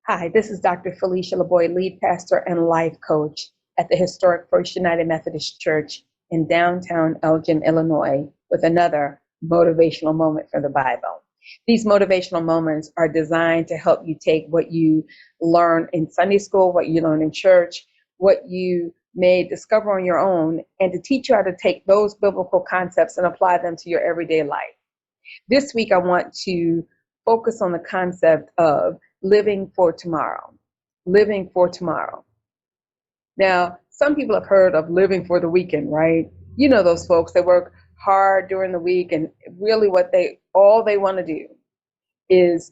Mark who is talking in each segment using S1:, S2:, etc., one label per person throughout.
S1: Hi, this is Dr. Felicia LaBoy, lead pastor and life coach at the historic First United Methodist Church in downtown Elgin, Illinois, with another motivational moment from the Bible. These motivational moments are designed to help you take what you learn in Sunday school, what you learn in church, what you may discover on your own, and to teach you how to take those biblical concepts and apply them to your everyday life. This week, I want to focus on the concept of living for tomorrow. Living for tomorrow. Now, some people have heard of living for the weekend, right? You know those folks that work hard during the week, and really all they want to do is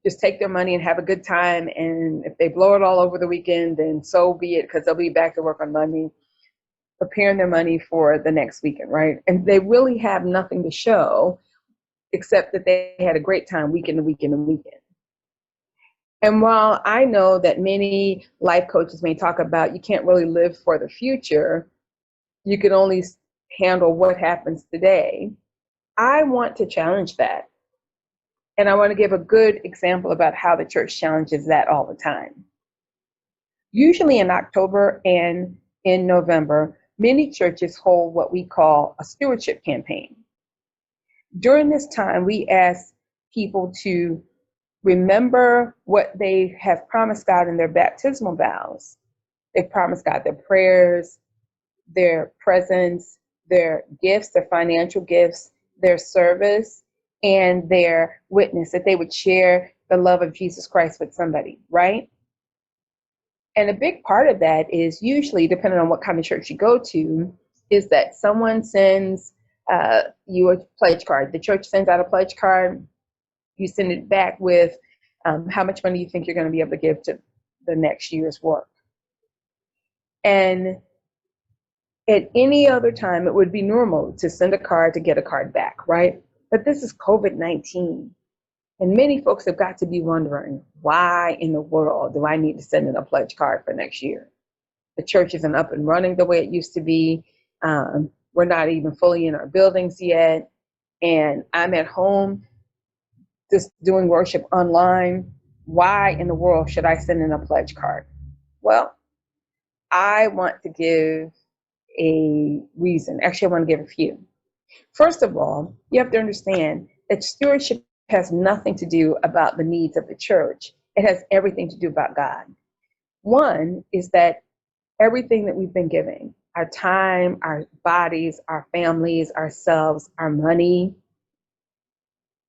S1: just take their money and have a good time. And if they blow it all over the weekend, then so be it, because they'll be back to work on Monday, preparing their money for the next weekend, right? And they really have nothing to show except that they had a great time weekend to weekend and weekend. And while I know that many life coaches may talk about you can't really live for the future, you can only handle what happens today, I want to challenge that. And I want to give a good example about how the church challenges that all the time. Usually in October and in November, many churches hold what we call a stewardship campaign. During this time, we ask people to remember what they have promised God in their baptismal vows. They've promised God their prayers, their presence, their gifts, their financial gifts, their service, and their witness, that they would share the love of Jesus Christ with somebody, right? And a big part of that is usually, depending on what kind of church you go to, is that someone sends you a pledge card. The church sends out a pledge card. You send it back with how much money you think you're going to be able to give to the next year's work. And at any other time, it would be normal to send a card to get a card back, right? But this is COVID-19. And many folks have got to be wondering, why in the world do I need to send in a pledge card for next year? The church isn't up and running the way it used to be. We're not even fully in our buildings yet. And I'm at home just doing worship online. Why in the world should I send in a pledge card? Well, I want to give a reason. Actually, I want to give a few. First of all, you have to understand that stewardship has nothing to do about the needs of the church. It has everything to do about God. One is that everything that we've been giving, our time, our bodies, our families, ourselves, our money,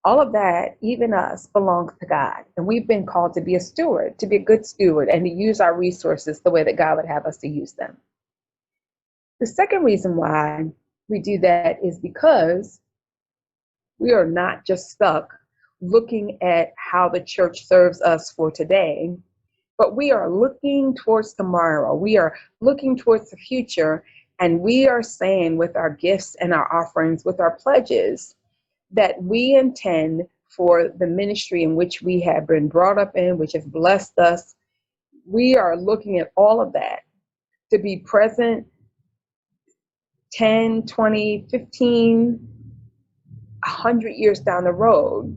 S1: all of that, even us, belongs to God. And we've been called to be a steward, to be a good steward, and to use our resources the way that God would have us to use them. The second reason why we do that is because we are not just stuck looking at how the church serves us for today, but we are looking towards tomorrow. We are looking towards the future, and we are saying with our gifts and our offerings, with our pledges, that we intend for the ministry in which we have been brought up in, which has blessed us. We are looking at all of that to be present 10, 20, 15, 100 years down the road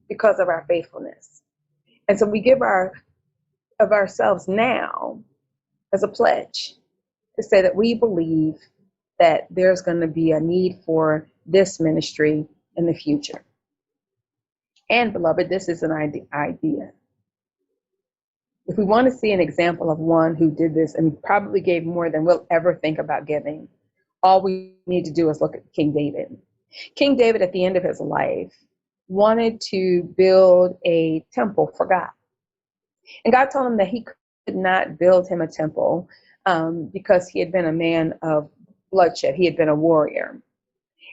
S1: because of our faithfulness. And so we give of ourselves now as a pledge to say that we believe that there's going to be a need for this ministry in the future. And beloved, this is an idea. If we want to see an example of one who did this and probably gave more than we'll ever think about giving, all we need to do is look at King David. King David, at the end of his life, wanted to build a temple for God. And God told him that he could not build him a temple because he had been a man of bloodshed. He had been a warrior.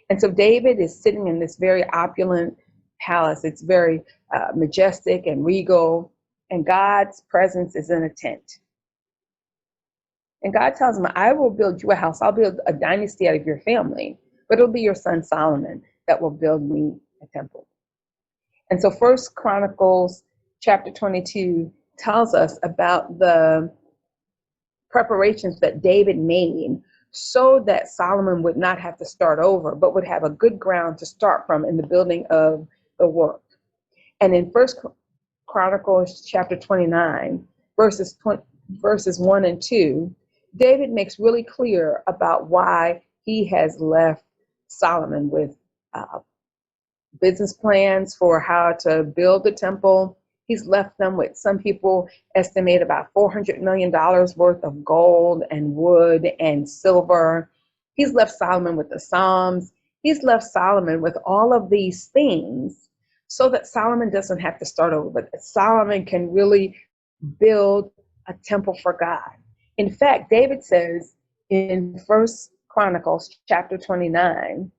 S1: And so David is sitting in this very opulent palace. It's very majestic and regal, and God's presence is in a tent. And God tells him, I will build you a house. I'll build a dynasty out of your family, but it'll be your son Solomon that will build me a temple. And so 1 Chronicles chapter 22 tells us about the preparations that David made so that Solomon would not have to start over, but would have a good ground to start from in the building of the work. And in 1 Chronicles chapter 29, verses 1 and 2, David makes really clear about why he has left Solomon with business plans for how to build the temple. He's left them with, some people estimate, about $400 million worth of gold and wood and silver. He's left Solomon with the Psalms. He's left Solomon with all of these things so that Solomon doesn't have to start over, but that Solomon can really build a temple for God. In fact, David says in First Chronicles chapter 29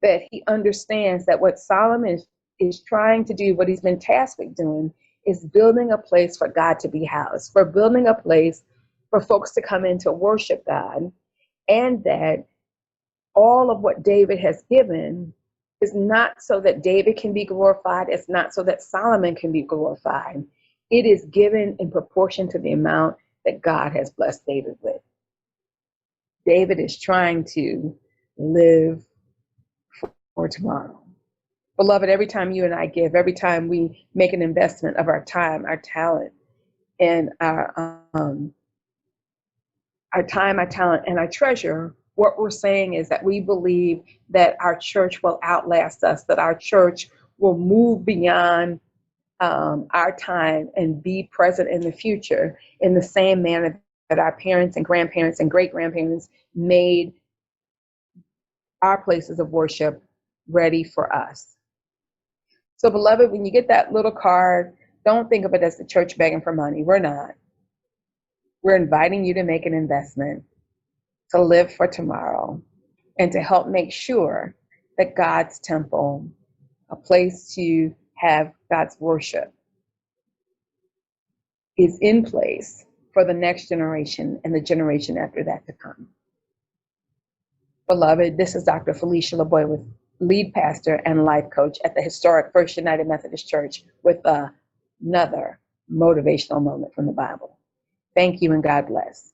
S1: that he understands that what Solomon is trying to do, what he's been tasked with doing, is building a place for God to be housed, for building a place for folks to come in to worship God, and that all of what David has given is not so that David can be glorified. It's not so that Solomon can be glorified. It is given in proportion to the amount that God has blessed David with. David is trying to live for tomorrow. Beloved, every time you and I give, every time we make an investment of our time, our talent, and our time, our talent, and our treasure, what we're saying is that we believe that our church will outlast us, that our church will move beyond our time and be present in the future in the same manner that our parents and grandparents and great-grandparents made our places of worship ready for us. So, beloved, when you get that little card, don't think of it as the church begging for money. We're not. We're inviting you to make an investment, to live for tomorrow, and to help make sure that God's temple, a place to have God's worship, is in place for the next generation and the generation after that to come. Beloved, this is Dr. Felicia LaBoy, with lead pastor and life coach at the historic First United Methodist Church, with another motivational moment from the Bible. Thank you and God bless.